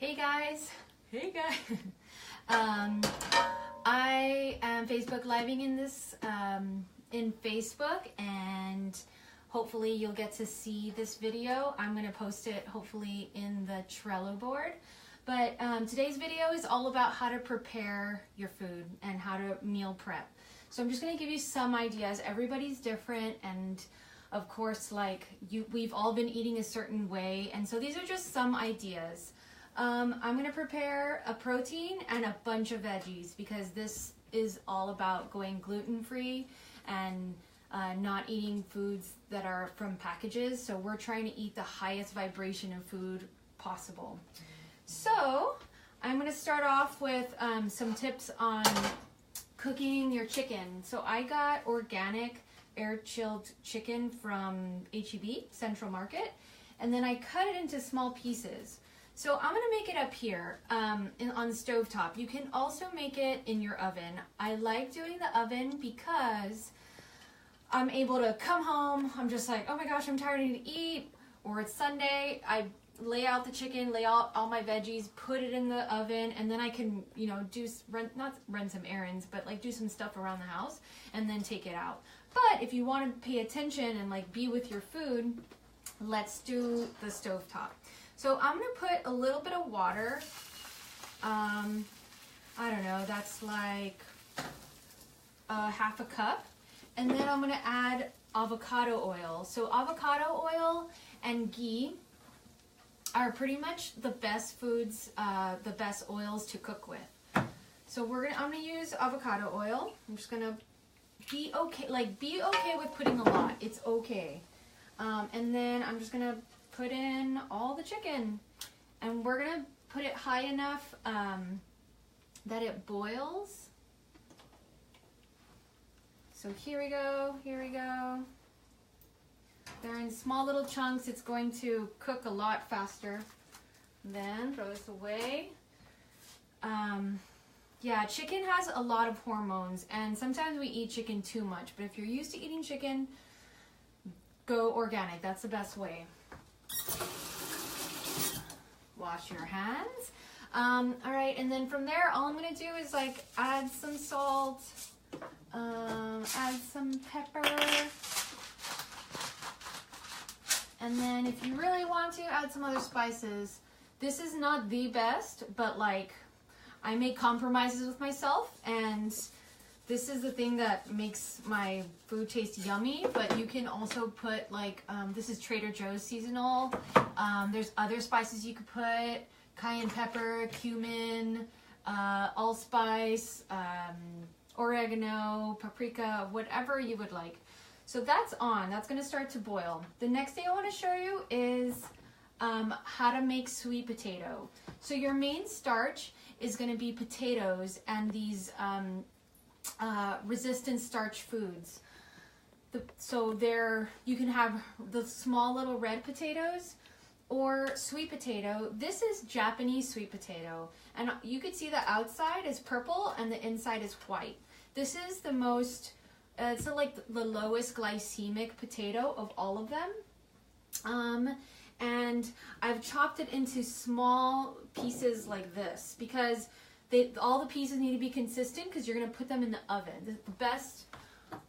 Hey guys. Hey guys. I am Facebook living in this in Facebook, and hopefully you'll get to see this video. I'm going to post it hopefully in the Trello board. But today's video is all about how to prepare your food and how to meal prep. So I'm just going to give you some ideas. Everybody's different, and of course, like we've all been eating a certain way, and so these are just some ideas. I'm going to prepare a protein and a bunch of veggies because this is all about going gluten-free and not eating foods that are from packages. So we're trying to eat the highest vibration of food possible. So I'm going to start off with some tips on cooking your chicken. So I got organic air-chilled chicken from H-E-B, Central Market, and then I cut it into small pieces. So I'm going to make it up here on the stovetop. You can also make it in your oven. I like doing the oven because I'm able to come home. I'm just like, oh my gosh, I'm tired, I need to eat. Or it's Sunday. I lay out the chicken, lay out all my veggies, put it in the oven, and then I can, you know, not run some errands, but like do some stuff around the house and then take it out. But if you want to pay attention and like be with your food, let's do the stovetop. So I'm going to put a little bit of water, I don't know, that's like half a cup. And then I'm going to add avocado oil. So avocado oil and ghee are pretty much the best foods, the best oils to cook with. So I'm going to use avocado oil. I'm just going to be okay with putting a lot. It's okay. And then I'm just going to put in all the chicken, and we're gonna put it high enough that it boils. So here we go. They're in small little chunks. It's going to cook a lot faster. Then throw this away. Yeah, chicken has a lot of hormones, and sometimes we eat chicken too much, but if you're used to eating chicken, go organic. That's the best way. Wash your hands. All right, and then from there, all I'm gonna do is like add some salt, add some pepper, and then if you really want to, add some other spices. This is not the best, but like I make compromises with myself, and this is the thing that makes my food taste yummy, but you can also put like, this is Trader Joe's seasonal. There's other spices you could put, cayenne pepper, cumin, allspice, oregano, paprika, whatever you would like. So that's gonna start to boil. The next thing I wanna show you is how to make sweet potato. So your main starch is gonna be potatoes and these resistant starch foods. So you can have the small little red potatoes or sweet potato. This is Japanese sweet potato, and you could see the outside is purple and the inside is white. This is the most, it's like the lowest glycemic potato of all of them. And I've chopped it into small pieces like this because all the pieces need to be consistent because you're going to put them in the oven. The best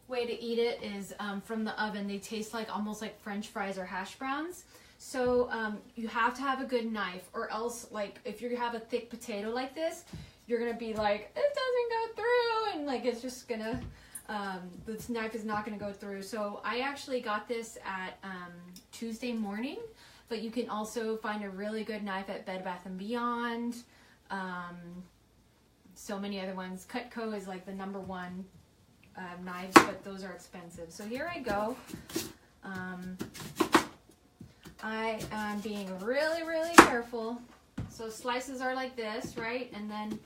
way to eat it is from the oven. They taste like almost like French fries or hash browns. So you have to have a good knife, or else like if you have a thick potato like this, you're going to be like, it doesn't go through, and like it's just going to, this knife is not going to go through. So I actually got this at Tuesday morning, but you can also find a really good knife at Bed Bath & Beyond. So many other ones. Cutco is like the #1 knives, but those are expensive. So here I go. I am being really, really careful. So slices are like this, right? And then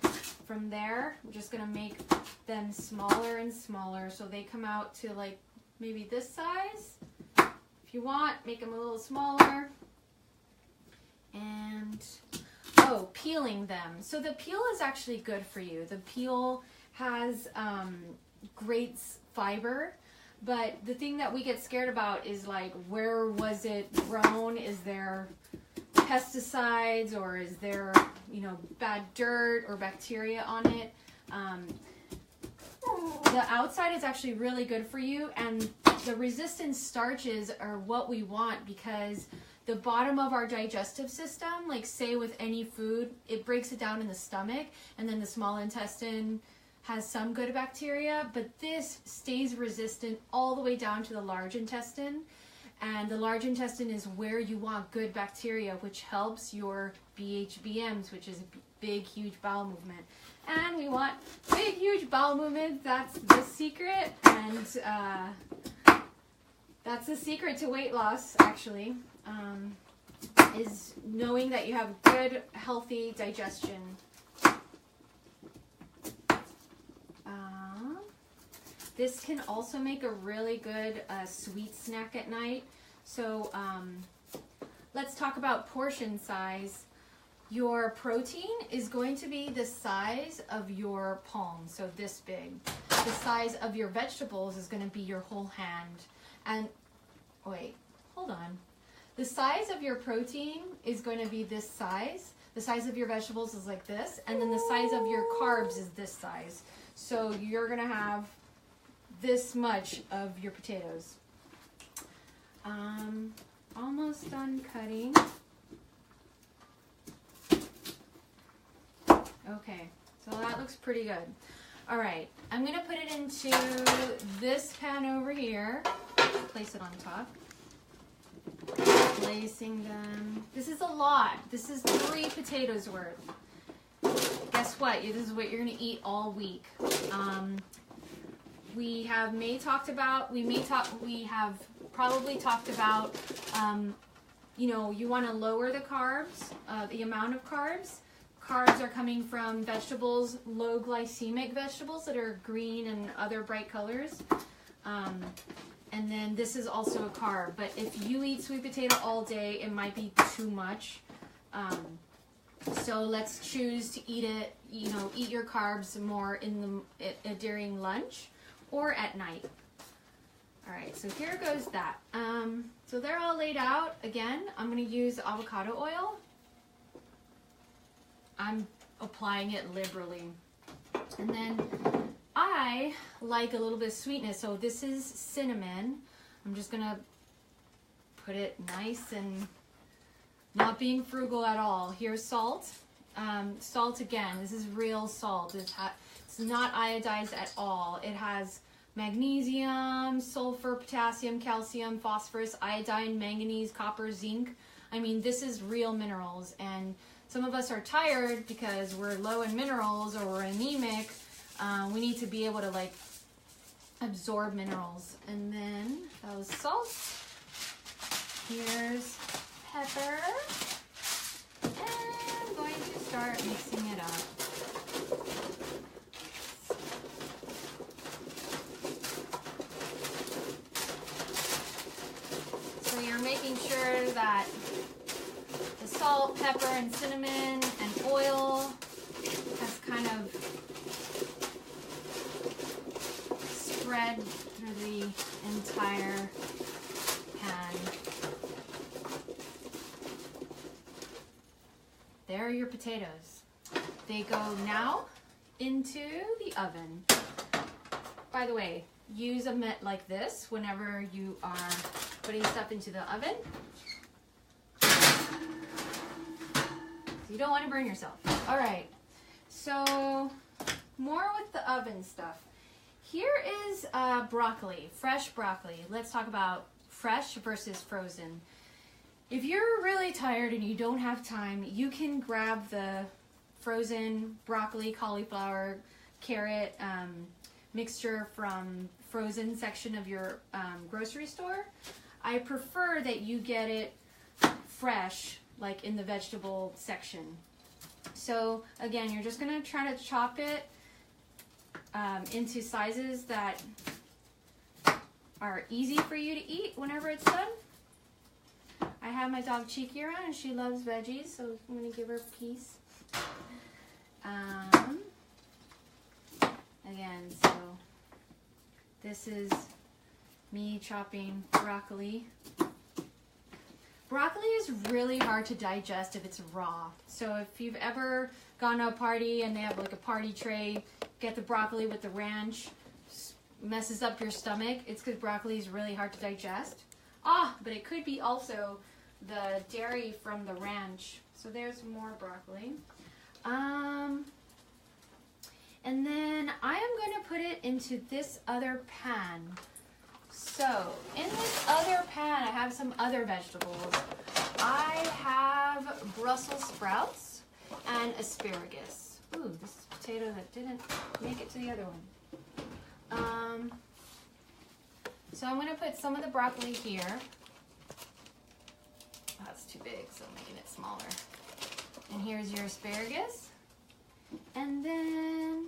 from there, I'm just gonna make them smaller and smaller so they come out to like maybe this size. If you want, make them a little smaller. And peeling them. So the peel is actually good for you. The peel has great fiber, but the thing that we get scared about is like, where was it grown? Is there pesticides or is there, you know, bad dirt or bacteria on it. The outside is actually really good for you, and the resistant starches are what we want because the bottom of our digestive system, like say with any food, it breaks it down in the stomach, and then the small intestine has some good bacteria, but this stays resistant all the way down to the large intestine. And the large intestine is where you want good bacteria, which helps your BHBMs, which is big, huge bowel movement. And we want big, huge bowel movement. That's the secret. And that's the secret to weight loss, actually, is knowing that you have good, healthy digestion. This can also make a really good sweet snack at night. So let's talk about portion size. Your protein is going to be the size of your palm, so this big. The size of your vegetables is going to be your whole hand. And wait, hold on. The size of your protein is going to be this size. The size of your vegetables is like this. And then the size of your carbs is this size. So you're going to have this much of your potatoes. Almost done cutting. Okay, so that looks pretty good. All right, I'm gonna put it into this pan over here. Place it on top. Placing them. This is a lot. This is 3 potatoes worth. Guess what? This is what you're gonna eat all week. We have probably talked about, you know, you want to lower the carbs, the amount of carbs. Carbs are coming from vegetables, low glycemic vegetables that are green and other bright colors. And then this is also a carb, but if you eat sweet potato all day, it might be too much. So let's choose to eat it, you know, eat your carbs more during lunch or at night. All right, so here goes that. So they're all laid out. Again, I'm going to use avocado oil. I'm applying it liberally. And then I like a little bit of sweetness, so this is cinnamon. I'm just going to put it nice and not being frugal at all. Here's salt. Salt, again, this is real salt. It's not iodized at all. It has magnesium, sulfur, potassium, calcium, phosphorus, iodine, manganese, copper, zinc. I mean, this is real minerals. And some of us are tired because we're low in minerals or we're anemic. We need to be able to like absorb minerals. And then that was salt. Here's pepper. And I'm going to start mixing it up. So you're making sure that the salt, pepper, and cinnamon and oil has kind of spread through the entire pan. There are your potatoes. They go now into the oven. By the way, use a mitt like this whenever you are putting stuff into the oven. You don't want to burn yourself. All right, so more with the oven stuff. Here is broccoli, fresh broccoli. Let's talk about fresh versus frozen. If you're really tired and you don't have time, you can grab the frozen broccoli, cauliflower, carrot mixture from frozen section of your grocery store. I prefer that you get it fresh, like in the vegetable section. So again, you're just gonna try to chop it into sizes that are easy for you to eat whenever it's done. I have my dog Cheeky around and she loves veggies, so I'm gonna give her a piece. Again, so this is me chopping broccoli. Broccoli is really hard to digest if it's raw. So if you've ever gone to a party and they have like a party tray, get the broccoli with the ranch, messes up your stomach. It's because broccoli is really hard to digest. But it could be also the dairy from the ranch. So there's more broccoli. And then I am going to put it into this other pan. So in this other pan, I have some other vegetables. I have Brussels sprouts and asparagus. Ooh, this is a potato that didn't make it to the other one. So I'm going to put some of the broccoli here. That's too big, so I'm making it smaller. And here's your asparagus. And then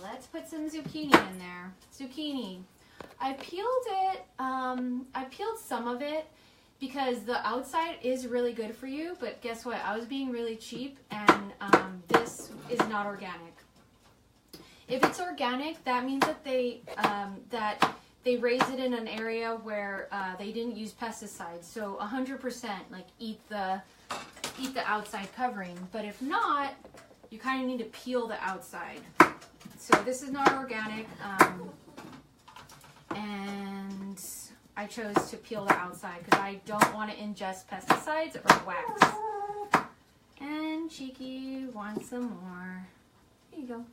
let's put some zucchini in there. Zucchini. I peeled it, I peeled some of it because the outside is really good for you, but guess what? I was being really cheap, and this is not organic. If it's organic, that means that they raise it in an area where they didn't use pesticides. So 100% like eat the outside covering. But if not, you kind of need to peel the outside. So this is not organic, and I chose to peel the outside because I don't want to ingest pesticides or wax. And Cheeky wants some more. Here you go.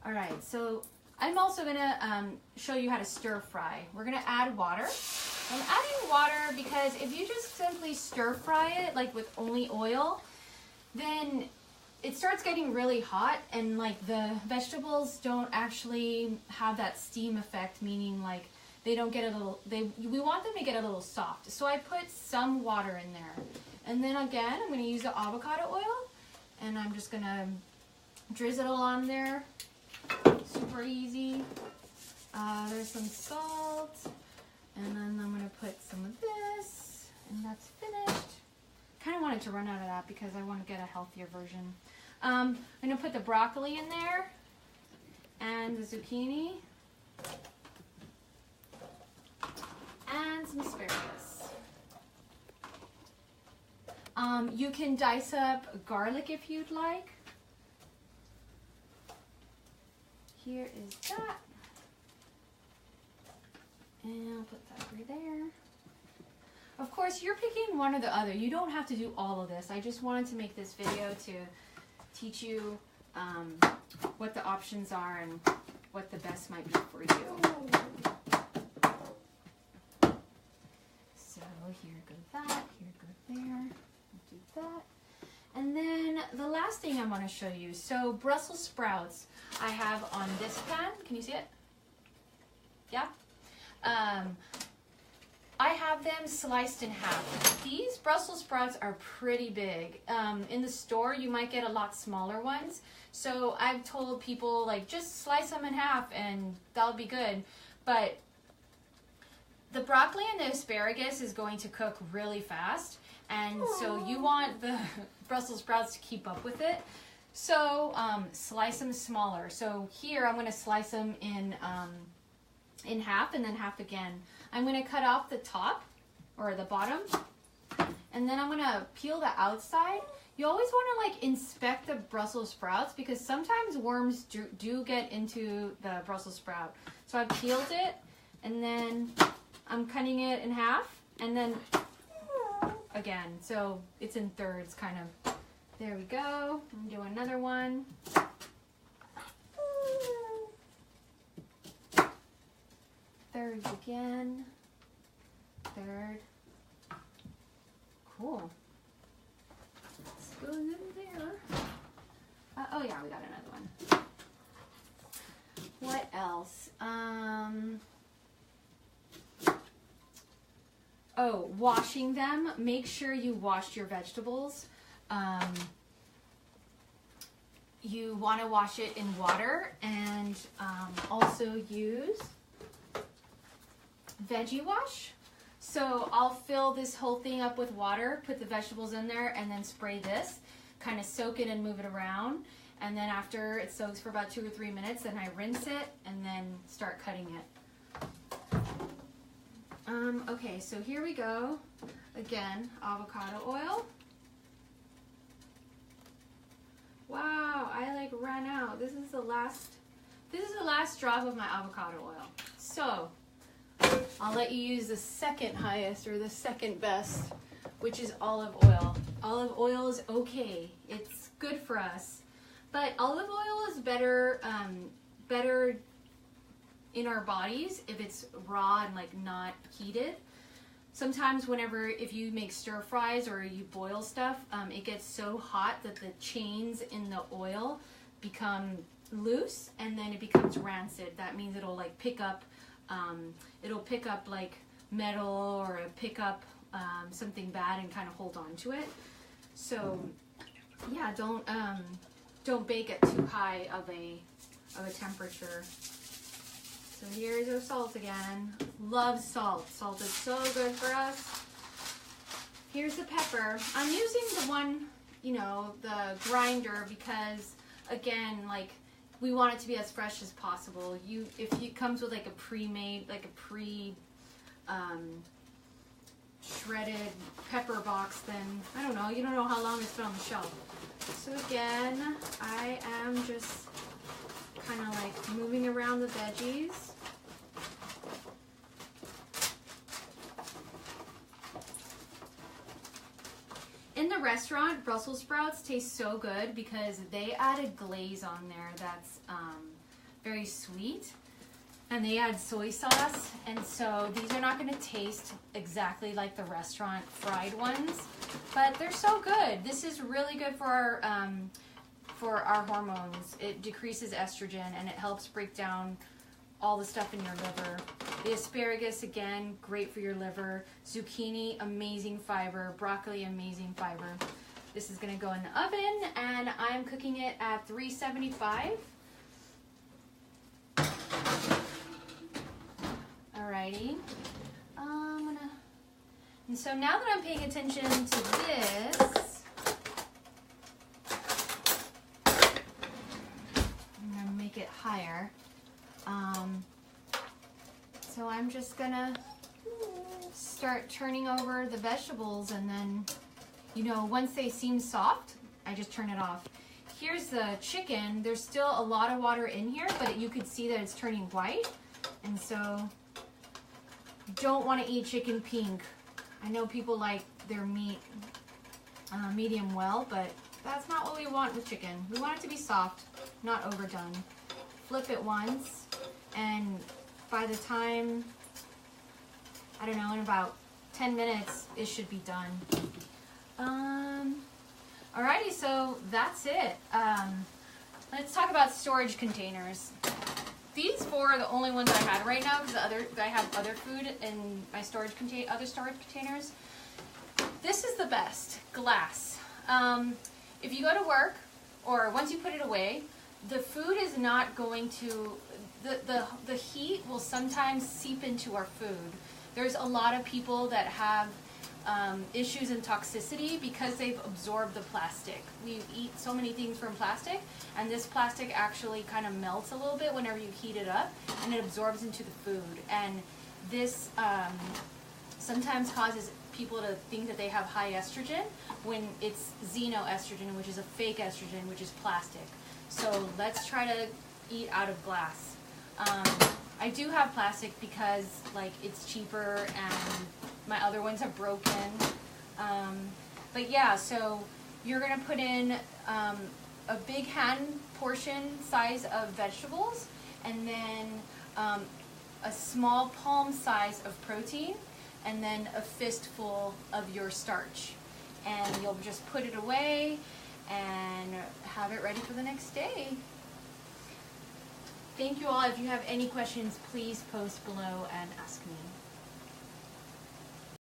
All right, so I'm also gonna show you how to stir fry. We're gonna add water. I'm adding water because if you just simply stir fry it, like with only oil, then it starts getting really hot, and like the vegetables don't actually have that steam effect, meaning like they don't get a little, we want them to get a little soft. So I put some water in there. And then again, I'm gonna use the avocado oil, and I'm just gonna drizzle on there. Super easy. There's some salt, and then I'm gonna put some of this, and that's finished. Kind of wanted to run out of that because I want to get a healthier version. I'm gonna put the broccoli in there, and the zucchini, and some asparagus. You can dice up garlic if you'd like. Here is that, and I'll put that right there. Of course, you're picking one or the other. You don't have to do all of this. I just wanted to make this video to teach you what the options are and what the best might be for you. So here goes that, here goes there, I'll do that. And then the last thing I want to show you, so Brussels sprouts I have on this pan. Can you see it? Yeah? I have them sliced in half. These Brussels sprouts are pretty big. In the store, you might get a lot smaller ones. So I've told people, like, just slice them in half and that'll be good. But the broccoli and the asparagus is going to cook really fast. And so you want the Brussels sprouts to keep up with it. So slice them smaller. So here I'm going to slice them in half and then half again. I'm going to cut off the top or the bottom, and then I'm going to peel the outside. You always want to like inspect the Brussels sprouts because sometimes worms do get into the Brussels sprout. So I peeled it, and then I'm cutting it in half, and then again, so it's in thirds kind of. There we go. I'm doing another one. Thirds again. Third. Cool. This goes in there. Oh yeah, we got another one. What else? Oh, washing them. Make sure you wash your vegetables. You want to wash it in water, and also use veggie wash. So I'll fill this whole thing up with water, put the vegetables in there, and then spray this, kind of soak it and move it around. And then after it soaks for about 2 or 3 minutes, then I rinse it and then start cutting it. Okay, so here we go. Again, avocado oil. Wow, I like ran out. This is the last drop of my avocado oil. So I'll let you use the second highest or the second best, which is olive oil. Olive oil is okay. It's good for us. But olive oil is better in our bodies if it's raw and like not heated. Sometimes if you make stir fries or you boil stuff, it gets so hot that the chains in the oil become loose and then it becomes rancid. That means it'll like pick up like metal or pick up something bad and kind of hold on to it. So yeah, don't bake at too high of a temperature. So here's our salt again. Love salt. Salt is so good for us. Here's the pepper. I'm using the one, the grinder because, again, like we want it to be as fresh as possible. If it comes with like a pre-made, like a shredded pepper box, then I don't know. You don't know how long it's been on the shelf. So again, I am just kind of like moving around the veggies. In the restaurant, Brussels sprouts taste so good because they added glaze on there that's very sweet. And they add soy sauce. And so these are not going to taste exactly like the restaurant fried ones. But they're so good. This is really good for our hormones. It decreases estrogen and it helps break down all the stuff in your liver. The asparagus, again, great for your liver. Zucchini, amazing fiber. Broccoli, amazing fiber. This is going to go in the oven and I'm cooking it at 375. Alrighty. And so now that I'm paying attention to this, I'm gonna make it higher. So I'm just gonna start turning over the vegetables and then, once they seem soft, I just turn it off. Here's the chicken. There's still a lot of water in here, but you could see that it's turning white. And so don't want to eat chicken pink. I know people like their meat medium well, but that's not what we want with chicken. We want it to be soft, not overdone. Flip it once, and by the time, I don't know, in about 10 minutes, it should be done. Alrighty, so that's it. Let's talk about storage containers. These four are the only ones I had right now because I have other food in my other storage containers. This is the best, glass. If you go to work or once you put it away, the food is not going to, the heat will sometimes seep into our food. There's a lot of people that have issues in toxicity because they've absorbed the plastic. We eat so many things from plastic, and this plastic actually kind of melts a little bit whenever you heat it up, and it absorbs into the food. And this sometimes causes people to think that they have high estrogen when it's xenoestrogen, which is a fake estrogen, which is plastic. So let's try to eat out of glass. I do have plastic because it's cheaper and my other ones are broken. But yeah, so you're gonna put in a big hand portion size of vegetables and then a small palm size of protein and then a fistful of your starch. And you'll just put it away and have it ready for the next day. Thank you all. If you have any questions, please post below and ask me.